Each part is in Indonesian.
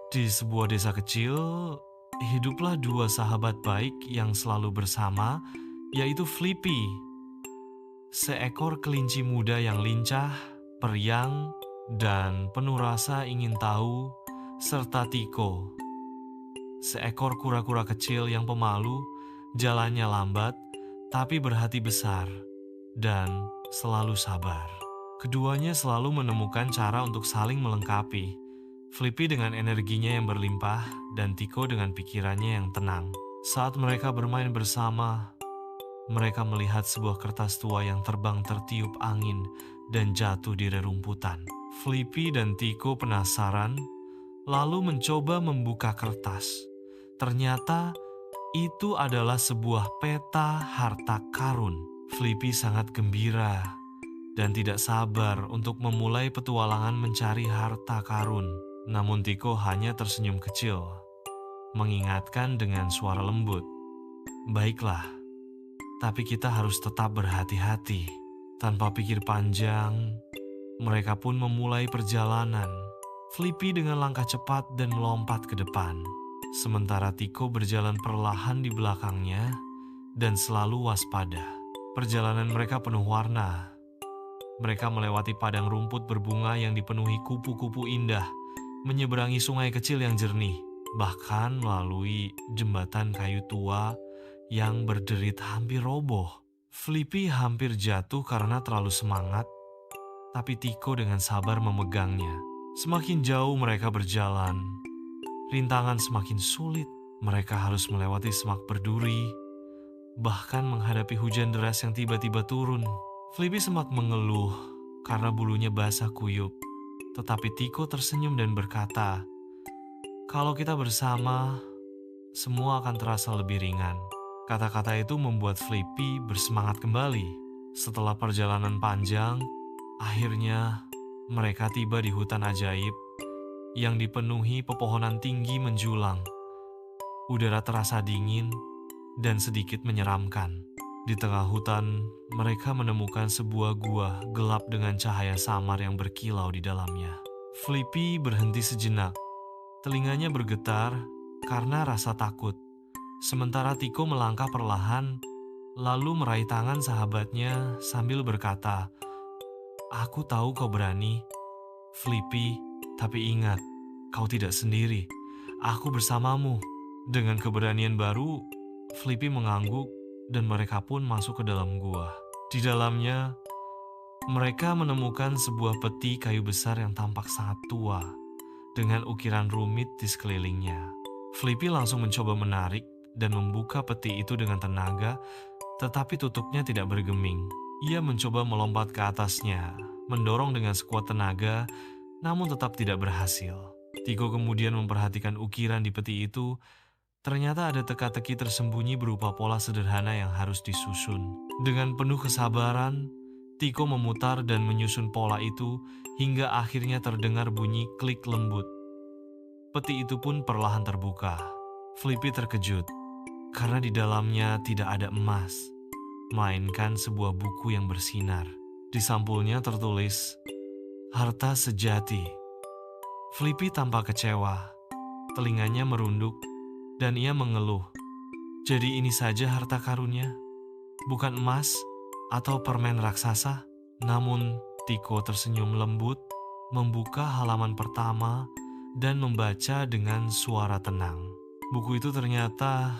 Di sebuah desa kecil, hiduplah dua sahabat baik yang selalu bersama, yaitu Flippy, seekor kelinci muda yang lincah, periang, dan penuh rasa ingin tahu, serta Tiko, seekor kura-kura kecil yang pemalu, jalannya lambat, tapi berhati besar, dan selalu sabar. Keduanya selalu menemukan cara untuk saling melengkapi. Flippy dengan energinya yang berlimpah dan Tiko dengan pikirannya yang tenang. Saat mereka bermain bersama, mereka melihat sebuah kertas tua yang terbang tertiup angin dan jatuh di rerumputan. Flippy dan Tiko penasaran, lalu mencoba membuka kertas. Ternyata itu adalah sebuah peta harta karun. Flippy sangat gembira dan tidak sabar untuk memulai petualangan mencari harta karun. Namun Tiko hanya tersenyum kecil, mengingatkan dengan suara lembut, "Baiklah, tapi kita harus tetap berhati-hati." Tanpa pikir panjang, mereka pun memulai perjalanan. Flippy dengan langkah cepat dan melompat ke depan, sementara Tiko berjalan perlahan di belakangnya dan selalu waspada. Perjalanan mereka penuh warna. Mereka melewati padang rumput berbunga yang dipenuhi kupu-kupu indah, menyeberangi sungai kecil yang jernih, bahkan melalui jembatan kayu tua yang berderit hampir roboh. Flippy hampir jatuh karena terlalu semangat, tapi Tiko dengan sabar memegangnya. Semakin jauh mereka berjalan, rintangan semakin sulit. Mereka harus melewati semak berduri, bahkan menghadapi hujan deras yang tiba-tiba turun. Flippy sempat mengeluh karena bulunya basah kuyup, tetapi Tiko tersenyum dan berkata, "Kalau kita bersama, semua akan terasa lebih ringan." Kata-kata itu membuat Flippy bersemangat kembali. Setelah perjalanan panjang, akhirnya mereka tiba di hutan ajaib yang dipenuhi pepohonan tinggi menjulang. Udara terasa dingin dan sedikit menyeramkan. Di tengah hutan, mereka menemukan sebuah gua gelap dengan cahaya samar yang berkilau di dalamnya. Flippy berhenti sejenak. Telinganya bergetar karena rasa takut. Sementara Tiko melangkah perlahan, lalu meraih tangan sahabatnya sambil berkata, "Aku tahu kau berani, Flippy, tapi ingat, kau tidak sendiri. Aku bersamamu." Dengan keberanian baru, Flippy mengangguk dan mereka pun masuk ke dalam gua. Di dalamnya, mereka menemukan sebuah peti kayu besar yang tampak sangat tua, dengan ukiran rumit di sekelilingnya. Flippy langsung mencoba menarik dan membuka peti itu dengan tenaga, tetapi tutupnya tidak bergeming. Ia mencoba melompat ke atasnya, mendorong dengan sekuat tenaga, namun tetap tidak berhasil. Tiko kemudian memperhatikan ukiran di peti itu. Ternyata ada teka-teki tersembunyi berupa pola sederhana yang harus disusun. Dengan penuh kesabaran, Tiko memutar dan menyusun pola itu hingga akhirnya terdengar bunyi klik lembut. Peti itu pun perlahan terbuka. Flippy terkejut karena di dalamnya tidak ada emas, melainkan sebuah buku yang bersinar. Di sampulnya tertulis, "Harta sejati." Flippy tampak kecewa, telinganya merunduk, dan ia mengeluh. "Jadi ini saja harta karunnya? Bukan emas atau permen raksasa?" Namun Tiko tersenyum lembut, membuka halaman pertama, dan membaca dengan suara tenang. Buku itu ternyata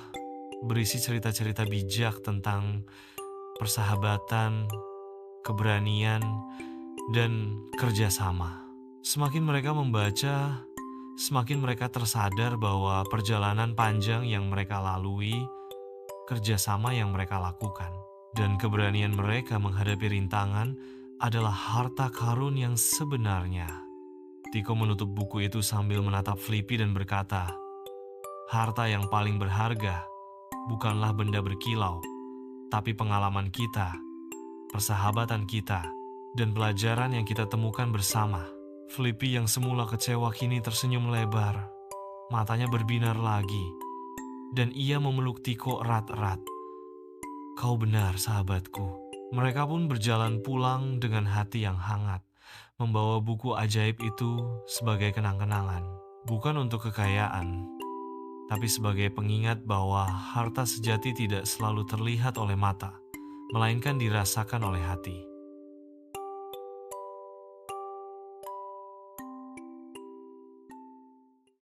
berisi cerita-cerita bijak tentang persahabatan, keberanian, dan kerjasama. Semakin mereka membaca, semakin mereka tersadar bahwa perjalanan panjang yang mereka lalui, kerjasama yang mereka lakukan, dan keberanian mereka menghadapi rintangan adalah harta karun yang sebenarnya. Tiko menutup buku itu sambil menatap Flippy dan berkata, "Harta yang paling berharga bukanlah benda berkilau, tapi pengalaman kita, persahabatan kita, dan pelajaran yang kita temukan bersama." Flippy yang semula kecewa kini tersenyum lebar. Matanya berbinar lagi, dan ia memeluk Tiko erat-erat. "Kau benar, sahabatku." Mereka pun berjalan pulang dengan hati yang hangat, membawa buku ajaib itu sebagai kenang-kenangan. bukan untuk kekayaan, tapi sebagai pengingat bahwa harta sejati tidak selalu terlihat oleh mata, melainkan dirasakan oleh hati.